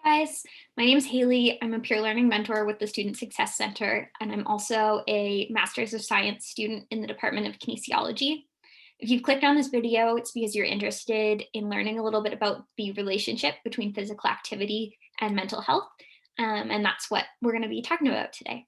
Guys, my name is Hayley. I'm a peer learning mentor with the Student Success Center, and I'm also a Master's of Science student in the Department of Kinesiology. If you've clicked on this video, it's because you're interested in learning a little bit about the relationship between physical activity and mental health, and that's what we're going to be talking about today.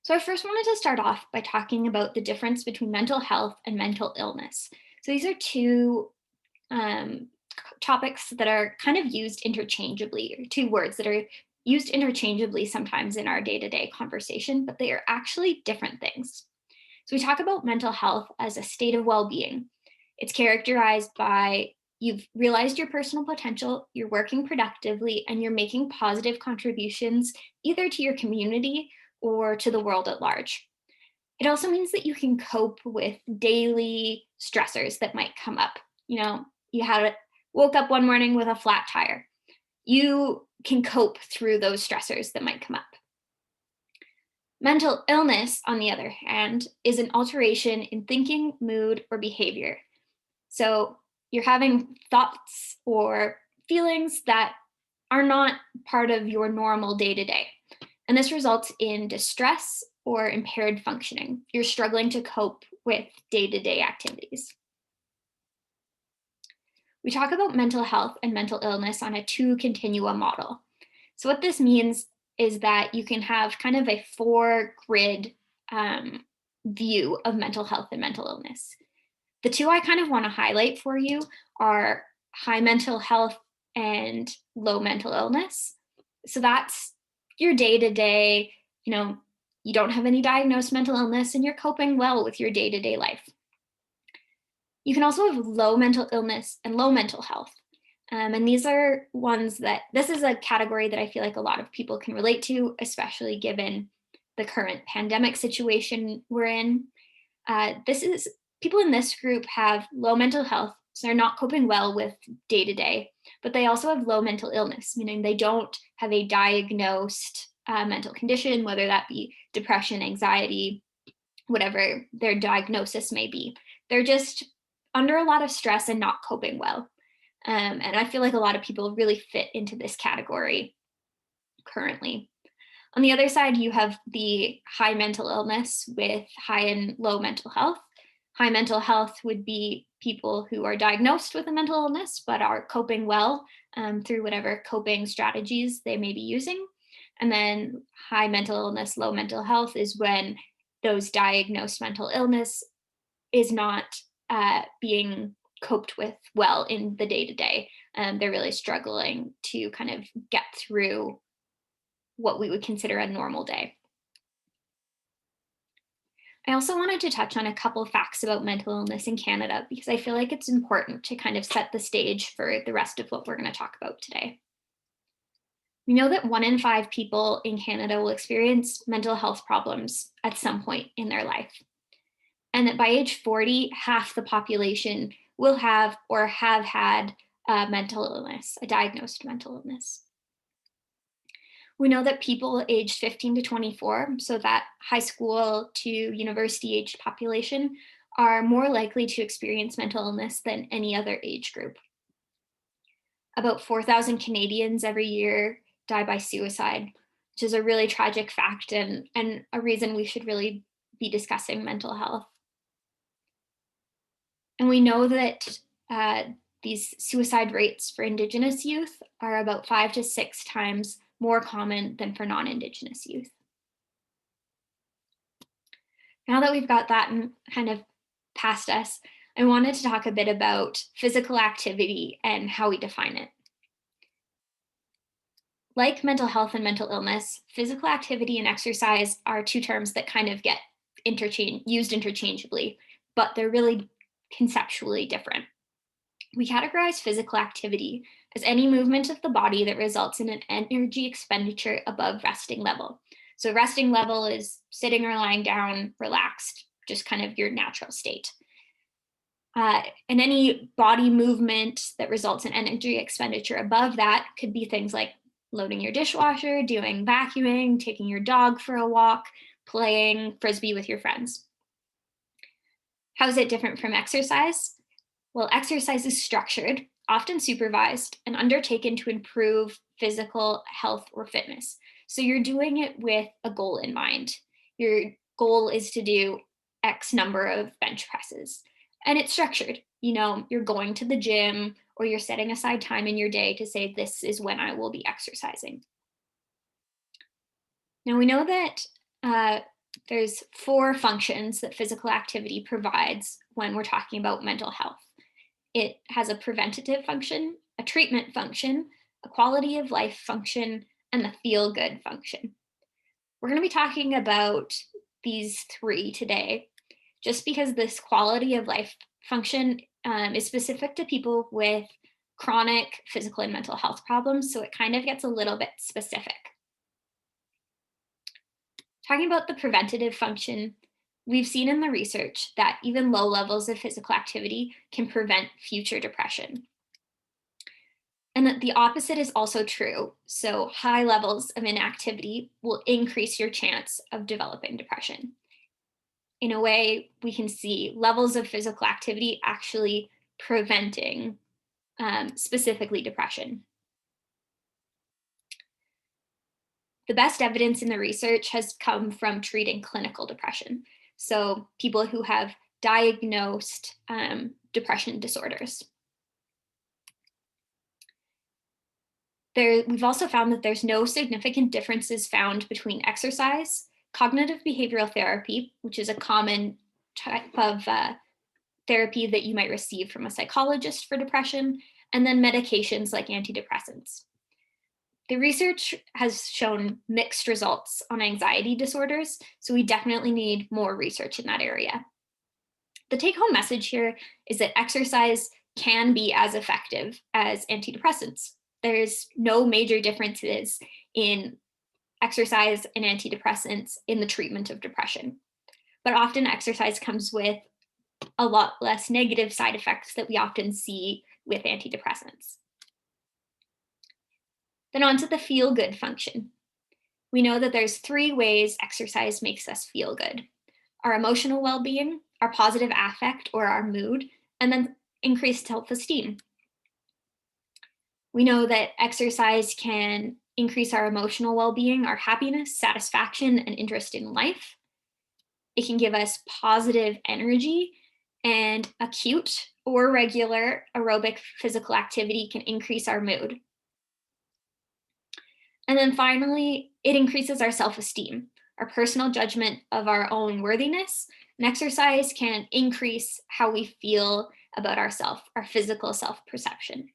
So I first wanted to start off by talking about the difference between mental health and mental illness. So these are two topics that are kind of used interchangeably, or two words that are used interchangeably sometimes in our day-to-day conversation, but they are actually different things. So we talk about mental health as a state of well-being. It's characterized by you've realized your personal potential, you're working productively, and you're making positive contributions either to your community or to the world at large. It also means that you can cope with daily stressors that might come up. You woke up one morning with a flat tire. You can cope through those stressors that might come up. Mental illness, on the other hand, is an alteration in thinking, mood, or behavior. So you're having thoughts or feelings that are not part of your normal day-to-day. And this results in distress or impaired functioning. You're struggling to cope with day-to-day activities. We talk about mental health and mental illness on a two-continuum model. So what this means is that you can have kind of a four-grid view of mental health and mental illness. The two I kind of want to highlight for you are high mental health and low mental illness. So that's your day-to-day, you don't have any diagnosed mental illness and you're coping well with your day-to-day life. You can also have low mental illness and low mental health. And these are ones this is a category that I feel like a lot of people can relate to, especially given the current pandemic situation we're in. People in this group have low mental health, so they're not coping well with day to day, but they also have low mental illness, meaning they don't have a diagnosed mental condition, whether that be depression, anxiety, whatever their diagnosis may be. They're just under a lot of stress and not coping well. And I feel like a lot of people really fit into this category currently. On the other side, you have the high mental illness with high and low mental health. High mental health would be people who are diagnosed with a mental illness, but are coping well through whatever coping strategies they may be using. And then high mental illness, low mental health is when those diagnosed mental illness is not being coped with well in the day-to-day. They're really struggling to kind of get through what we would consider a normal day. I also wanted to touch on a couple of facts about mental illness in Canada because I feel like it's important to kind of set the stage for the rest of what we're going to talk about today. We know that 1 in 5 people in Canada will experience mental health problems at some point in their life. And that by age 40, half the population will have or have had a mental illness, a diagnosed mental illness. We know that people aged 15 to 24, so that high school to university aged population, are more likely to experience mental illness than any other age group. About 4,000 Canadians every year die by suicide, which is a really tragic fact and a reason we should really be discussing mental health. And we know that these suicide rates for Indigenous youth are about 5 to 6 times more common than for non-Indigenous youth. Now that we've got that kind of past us, I wanted to talk a bit about physical activity and how we define it. Like mental health and mental illness, physical activity and exercise are two terms that kind of get used interchangeably, but they're really conceptually different. We categorize physical activity as any movement of the body that results in an energy expenditure above resting level. So resting level is sitting or lying down, relaxed, just kind of your natural state. And any body movement that results in energy expenditure above that could be things like loading your dishwasher, doing vacuuming, taking your dog for a walk, playing frisbee with your friends. How is it different from exercise? Well, exercise is structured. often supervised and undertaken to improve physical health or fitness. So you're doing it with a goal in mind. Your goal is to do X number of bench presses, and it's structured. You're going to the gym or you're setting aside time in your day to say, this is when I will be exercising. Now we know that there's 4 functions that physical activity provides when we're talking about mental health. It has a preventative function, a treatment function, a quality of life function, and the feel good function. We're going to be talking about these 3 today, just because this quality of life function is specific to people with chronic physical and mental health problems, so it kind of gets a little bit specific. Talking about the preventative function, we've seen in the research that even low levels of physical activity can prevent future depression. And that the opposite is also true. So high levels of inactivity will increase your chance of developing depression. In a way, we can see levels of physical activity actually preventing specifically depression. The best evidence in the research has come from treating clinical depression. So people who have diagnosed depression disorders. We've also found that there's no significant differences found between exercise, cognitive behavioral therapy, which is a common type of therapy that you might receive from a psychologist for depression, and then medications like antidepressants. The research has shown mixed results on anxiety disorders, so we definitely need more research in that area. The take-home message here is that exercise can be as effective as antidepressants. There's no major differences in exercise and antidepressants in the treatment of depression. But often exercise comes with a lot less negative side effects that we often see with antidepressants. Then on to the feel-good function. We know that there's 3 ways exercise makes us feel good: our emotional well-being, our positive affect or our mood, and then increased self-esteem. We know that exercise can increase our emotional well-being, our happiness, satisfaction, and interest in life. It can give us positive energy, and acute or regular aerobic physical activity can increase our mood. And then finally, it increases our self-esteem, our personal judgment of our own worthiness, and exercise can increase how we feel about ourselves, our physical self-perception.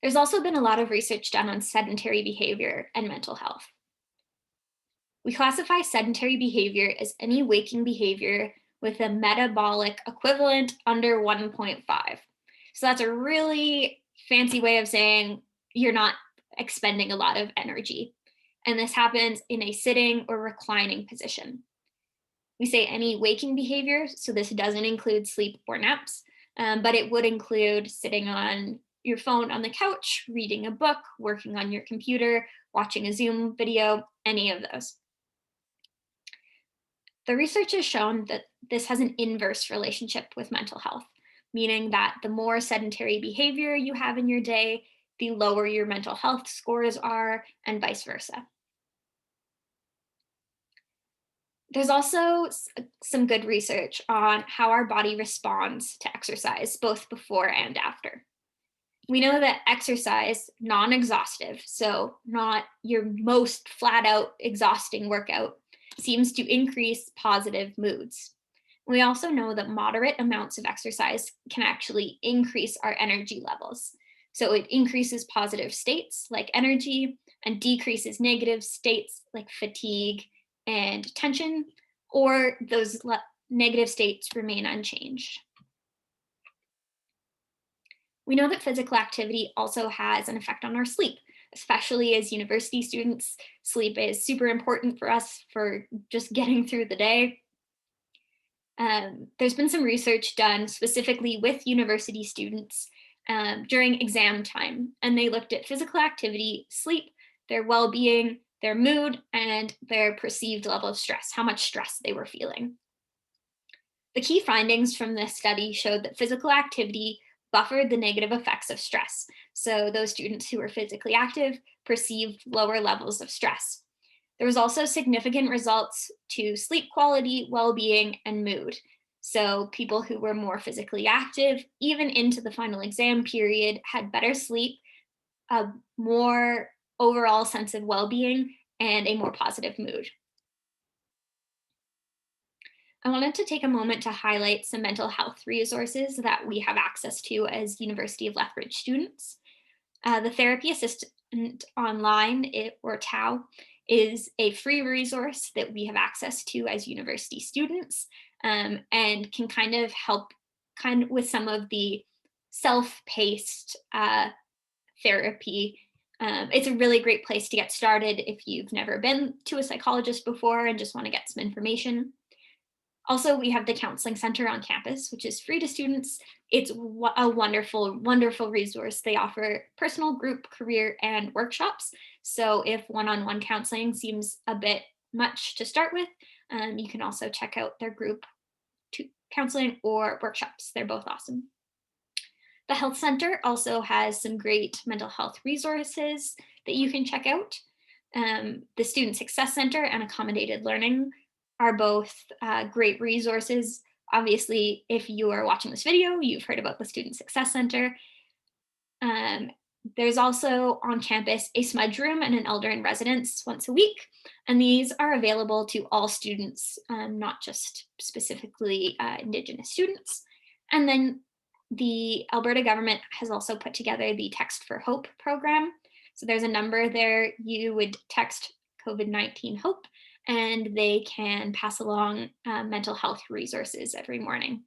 There's also been a lot of research done on sedentary behavior and mental health. We classify sedentary behavior as any waking behavior with a metabolic equivalent under 1.5. So that's a really fancy way of saying you're not expending a lot of energy. And this happens in a sitting or reclining position. We say any waking behavior, so this doesn't include sleep or naps, but it would include sitting on your phone on the couch, reading a book, working on your computer, watching a Zoom video, any of those. The research has shown that this has an inverse relationship with mental health, meaning that the more sedentary behavior you have in your day, the lower your mental health scores are, and vice versa. There's also some good research on how our body responds to exercise, both before and after. We know that exercise, non-exhaustive, so not your most flat out exhausting workout, seems to increase positive moods. We also know that moderate amounts of exercise can actually increase our energy levels. So it increases positive states like energy and decreases negative states like fatigue and tension, or those negative states remain unchanged. We know that physical activity also has an effect on our sleep, especially as university students. Sleep is super important for us for just getting through the day. There's been some research done specifically with university students during exam time, and they looked at physical activity, sleep, their well-being, their mood, and their perceived level of stress, how much stress they were feeling. The key findings from this study showed that physical activity buffered the negative effects of stress. So those students who were physically active perceived lower levels of stress. There was also significant results to sleep quality, well-being, and mood. So people who were more physically active, even into the final exam period, had better sleep, a more overall sense of well-being, and a more positive mood. I wanted to take a moment to highlight some mental health resources that we have access to as University of Lethbridge students. The Therapy Assistant Online, or TAO, is a free resource that we have access to as university students, and can kind of help with some of the self-paced therapy. It's a really great place to get started if you've never been to a psychologist before and just want to get some information. Also, we have the Counseling Center on campus, which is free to students. It's a wonderful, wonderful resource. They offer personal, group, career, and workshops. So if one-on-one counseling seems a bit much to start with, you can also check out their group counseling or workshops. They're both awesome. The Health Center also has some great mental health resources that you can check out. The Student Success Center and Accommodated Learning are both great resources. Obviously, if you are watching this video, you've heard about the Student Success Center. There's also on campus a smudge room and an elder in residence once a week. And these are available to all students, not just specifically Indigenous students. And then the Alberta government has also put together the Text for Hope program. So there's a number there. You would text COVID-19 HOPE, and they can pass along mental health resources every morning.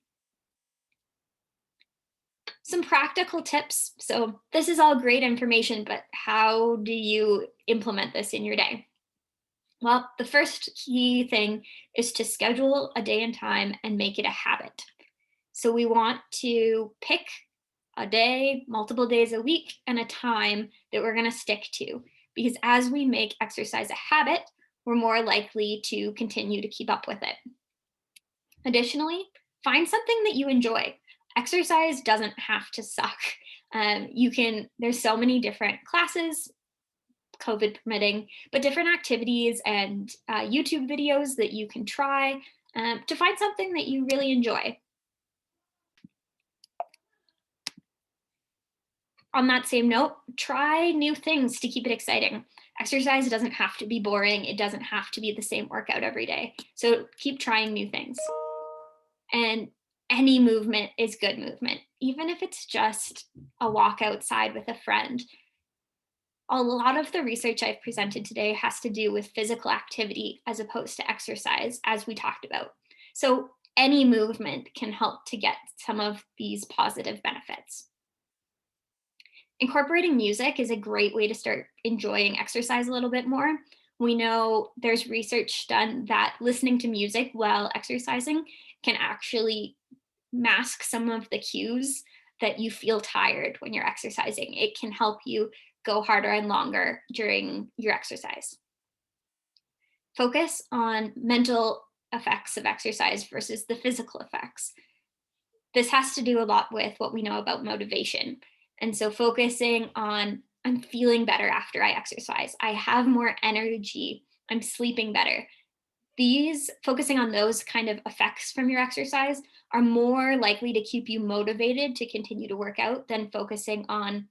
Some practical tips. So this is all great information, but how do you implement this in your day? Well, the first key thing is to schedule a day and time and make it a habit. So we want to pick a day, multiple days a week, and a time that we're going to stick to. Because as we make exercise a habit, we're more likely to continue to keep up with it. Additionally, find something that you enjoy. Exercise doesn't have to suck. There's so many different classes, COVID permitting, but different activities and YouTube videos that you can try to find something that you really enjoy. On that same note, try new things to keep it exciting. Exercise doesn't have to be boring. It doesn't have to be the same workout every day. So keep trying new things. And any movement is good movement, even if it's just a walk outside with a friend. A lot of the research I've presented today has to do with physical activity as opposed to exercise, as we talked about. So any movement can help to get some of these positive benefits. Incorporating music is a great way to start enjoying exercise a little bit more. We know there's research done that listening to music while exercising can actually mask some of the cues that you feel tired when you're exercising. It can help you go harder and longer during your exercise. Focus on mental effects of exercise versus the physical effects. This has to do a lot with what we know about motivation. And so focusing on, I'm feeling better after I exercise. I have more energy. I'm sleeping better. Focusing on those kind of effects from your exercise are more likely to keep you motivated to continue to work out than focusing on,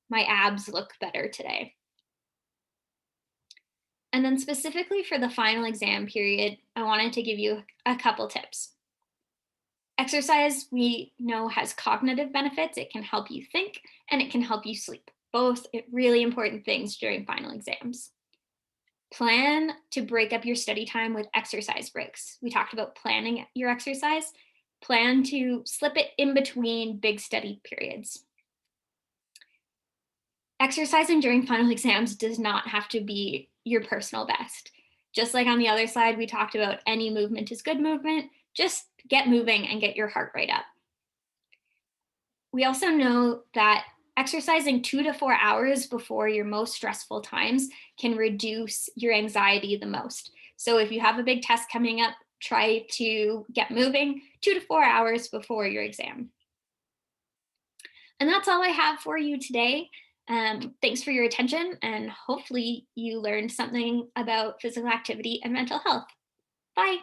my abs look better today. And then specifically for the final exam period, I wanted to give you a couple tips. Exercise, we know, has cognitive benefits. It can help you think and it can help you sleep. Both really important things during final exams. Plan to break up your study time with exercise breaks. We talked about planning your exercise. Plan to slip it in between big study periods. Exercising during final exams does not have to be your personal best. Just like on the other side, we talked about any movement is good movement. Just get moving and get your heart rate up. We also know that exercising 2 to 4 hours before your most stressful times can reduce your anxiety the most. So if you have a big test coming up, try to get moving 2 to 4 hours before your exam. And that's all I have for you today. Thanks for your attention, and hopefully you learned something about physical activity and mental health. Bye.